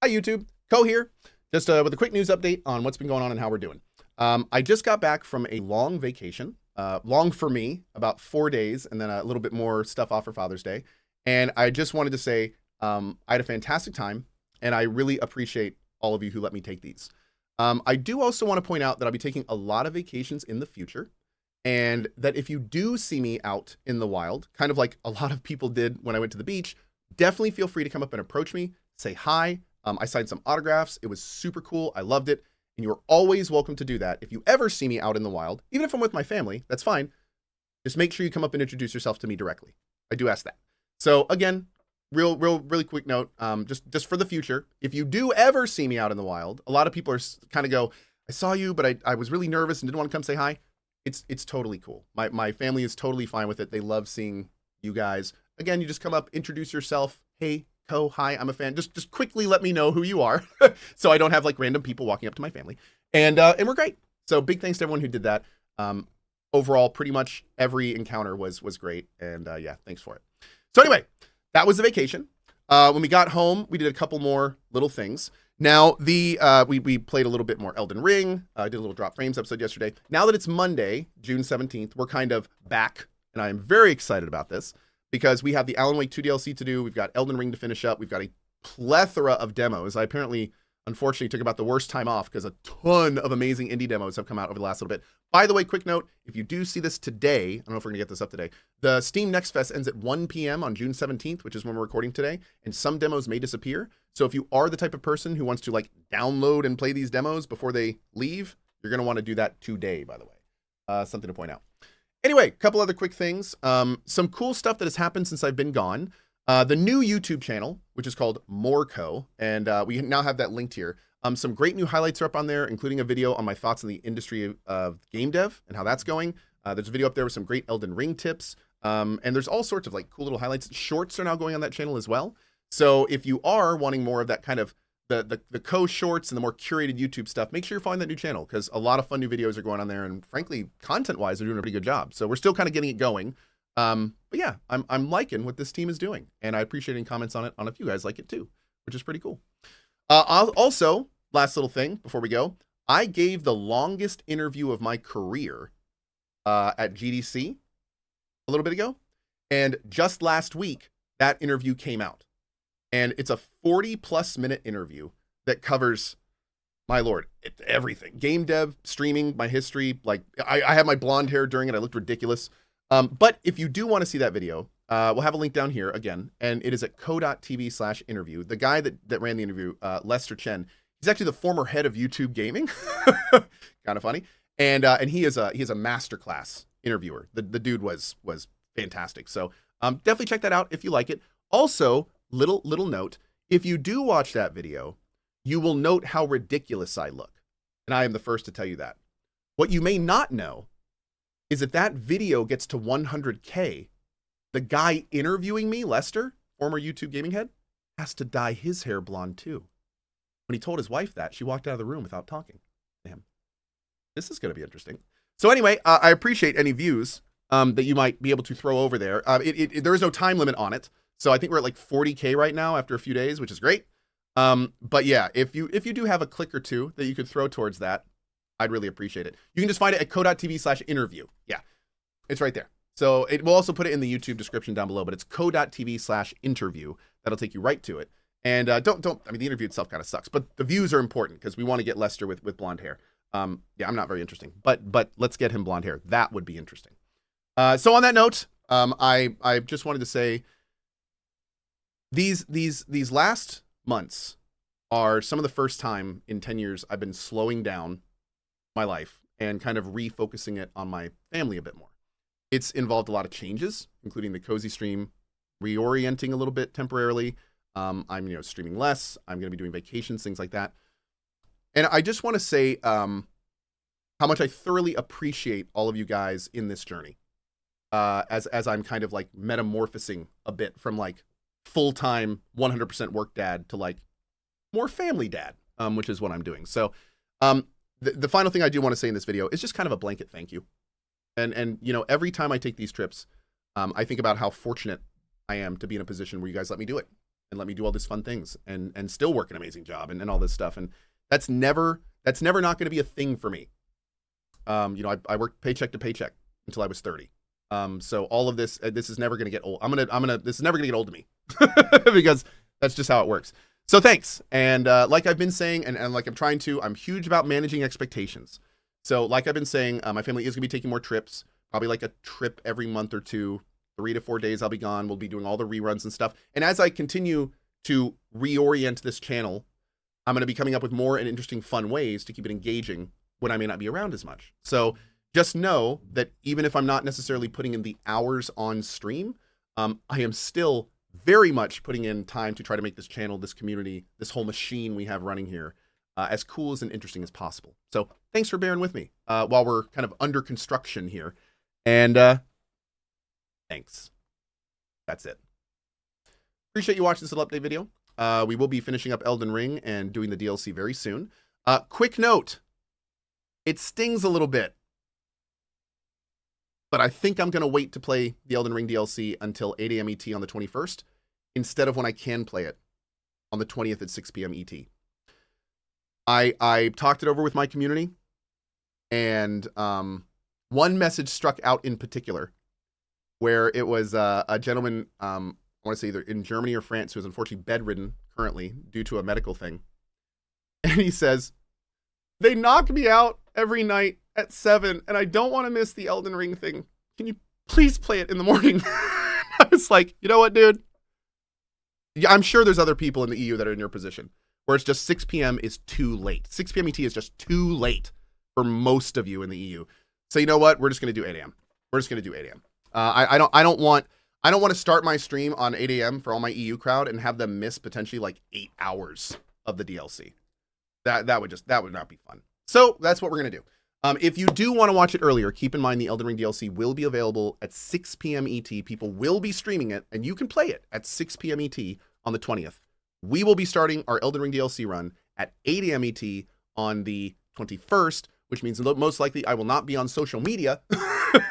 Hi YouTube, Cohh here, just with a quick news update on what's been going on and how we're doing. I just got back from a long vacation, long for me, about 4 days, and then a little bit more stuff off for Father's Day. And I just wanted to say I had a fantastic time, and I really appreciate all of you who let me take these. I do also want to point out that I'll be taking a lot of vacations in the future, and that if you do see me out in the wild, kind of like a lot of people did when I went to the beach, definitely feel free to come up and approach me, say hi. I signed some autographs. It was super cool. I loved it. And you're always welcome to do that. If you ever see me out in the wild, even if I'm with my family, that's fine. Just make sure you come up and introduce yourself to me directly. I do ask that. So again, really quick note, just for the future, if you do ever see me out in the wild, a lot of people are kind of go, I saw you, but I was really nervous and didn't want to come say hi. It's totally cool. My family is totally fine with it. They love seeing you guys. Again, you just come up, introduce yourself. Hey, Cohh, hi, I'm a fan. Just quickly let me know who you are, so I don't have like random people walking up to my family. And we're great. So big thanks to everyone who did that. Overall, pretty much every encounter was great, and yeah, thanks for it. So anyway, that was the vacation. When we got home, we did a couple more little things. Now we played a little bit more Elden Ring. I did a little Drop Frames episode yesterday. Now that it's Monday, June 17th, we're kind of back, and I am very excited about this, because we have the Alan Wake 2 DLC to do. We've got Elden Ring to finish up. We've got a plethora of demos. I apparently, unfortunately, took about the worst time off because a ton of amazing indie demos have come out over the last little bit. By the way, quick note, if you do see this today, I don't know if we're going to get this up today, the Steam Next Fest ends at 1 p.m. on June 17th, which is when we're recording today, and some demos may disappear. So if you are the type of person who wants to like download and play these demos before they leave, you're going to want to do that today, by the way. Something to point out. Anyway, a couple other quick things. Some cool stuff that has happened since I've been gone. The new YouTube channel, which is called Cohh, and we now have that linked here. Some great new highlights are up on there, including a video on my thoughts on the industry of game dev and how that's going. There's a video up there with some great Elden Ring tips. And there's all sorts of like cool little highlights. Shorts are now going on that channel as well. So if you are wanting more of that kind of the Cohh shorts and the more curated YouTube stuff, make sure you're following that new channel, because a lot of fun new videos are going on there, and frankly, content-wise, they're doing a pretty good job. So we're still kind of getting it going. But yeah, I'm liking what this team is doing, and I appreciate any comments on it, on if you guys like it too, which is pretty cool. Also, last little thing before we go, I gave the longest interview of my career at GDC a little bit ago, and just last week, that interview came out. And it's a 40+ minute interview that covers, my lord, everything. Game dev, streaming, my history. Like, I had my blonde hair during it. I looked ridiculous. But if you do want to see that video, we'll have a link down here again. And it is at cohh.tv/interview. The guy that ran the interview, Lester Chen, he's actually the former head of YouTube Gaming. Kind of funny. And he is a masterclass interviewer. The dude was fantastic. So definitely check that out if you like it. Also, little note, if you do watch that video, you will note how ridiculous I look. And I am the first to tell you that. What you may not know is if that video gets to 100K, the guy interviewing me, Lester, former YouTube gaming head, has to dye his hair blonde too. When he told his wife that, she walked out of the room without talking to him. This is going to be interesting. So anyway, I appreciate any views that you might be able to throw over there. There is no time limit on it. So I think we're at like 40K right now after a few days, which is great. But yeah, if you do have a click or two that you could throw towards that, I'd really appreciate it. You can just find it at cohh.tv/interview. Yeah, it's right there. So we'll also put it in the YouTube description down below, but it's cohh.tv/interview. That'll take you right to it. And I mean, the interview itself kind of sucks, but the views are important because we want to get Lester with blonde hair. Yeah, I'm not very interesting, but let's get him blonde hair. That would be interesting. So on that note, I just wanted to say, these last months are some of the first time in 10 years I've been slowing down my life and kind of refocusing it on my family a bit more. It's involved a lot of changes, including the Cozy stream reorienting a little bit temporarily. I'm streaming less. I'm going to be doing vacations, things like that. And I just want to say how much I thoroughly appreciate all of you guys in this journey. As I'm kind of like metamorphosing a bit from like full-time 100% work dad to like more family dad, which is what I'm doing. So the final thing I do want to say in this video is just kind of a blanket thank you. And you know, every time I take these trips, I think about how fortunate I am to be in a position where you guys let me do it. and let me do all these fun things and still work an amazing job and all this stuff. And that's never not going to be a thing for me. You know, I worked paycheck to paycheck until I was 30. So all of this is never going to get old. This is never going to get old to me because that's just how it works. So thanks. And like I've been saying, and like I'm huge about managing expectations. So like I've been saying, my family is going to be taking more trips, probably like a trip every month or two, 3 to 4 days I'll be gone. We'll be doing all the reruns and stuff. And as I continue to reorient this channel, I'm going to be coming up with more and interesting fun ways to keep it engaging when I may not be around as much. So just know that even if I'm not necessarily putting in the hours on stream, I am still very much putting in time to try to make this channel, this community, this whole machine we have running here, as cool and interesting as possible. So thanks for bearing with me while we're kind of under construction here. And thanks. That's it. Appreciate you watching this little update video. We will be finishing up Elden Ring and doing the DLC very soon. Quick note. It stings a little bit, but I think I'm going to wait to play the Elden Ring DLC until 8 a.m. ET on the 21st, instead of when I can play it on the 20th at 6 p.m. ET. I talked it over with my community, and one message struck out in particular, where it was a gentleman, I want to say either in Germany or France, who is unfortunately bedridden currently due to a medical thing. And he says, "They knock me out every night at 7, and I don't want to miss the Elden Ring thing. Can you please play it in the morning?" I was like, you know what, dude? Yeah, I'm sure there's other people in the EU that are in your position, where it's just 6 p.m. is too late. 6 p.m. ET is just too late for most of you in the EU. So you know what? We're just going to do 8 a.m. We're just going to do 8 a.m. I don't want to start my stream on 8 a.m. for all my EU crowd and have them miss potentially like 8 hours of the DLC. That would not be fun. So that's what we're going to do. If you do want to watch it earlier, keep in mind the Elden Ring DLC will be available at 6 p.m. ET. People will be streaming it, and you can play it at 6 p.m. ET on the 20th. We will be starting our Elden Ring DLC run at 8 a.m. ET on the 21st, which means most likely I will not be on social media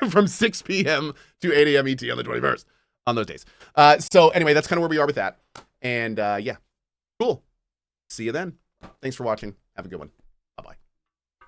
from 6 p.m. to 8 a.m. ET on the 21st on those days. So anyway, that's kind of where we are with that. And yeah, cool. See you then. Thanks for watching. Have a good one.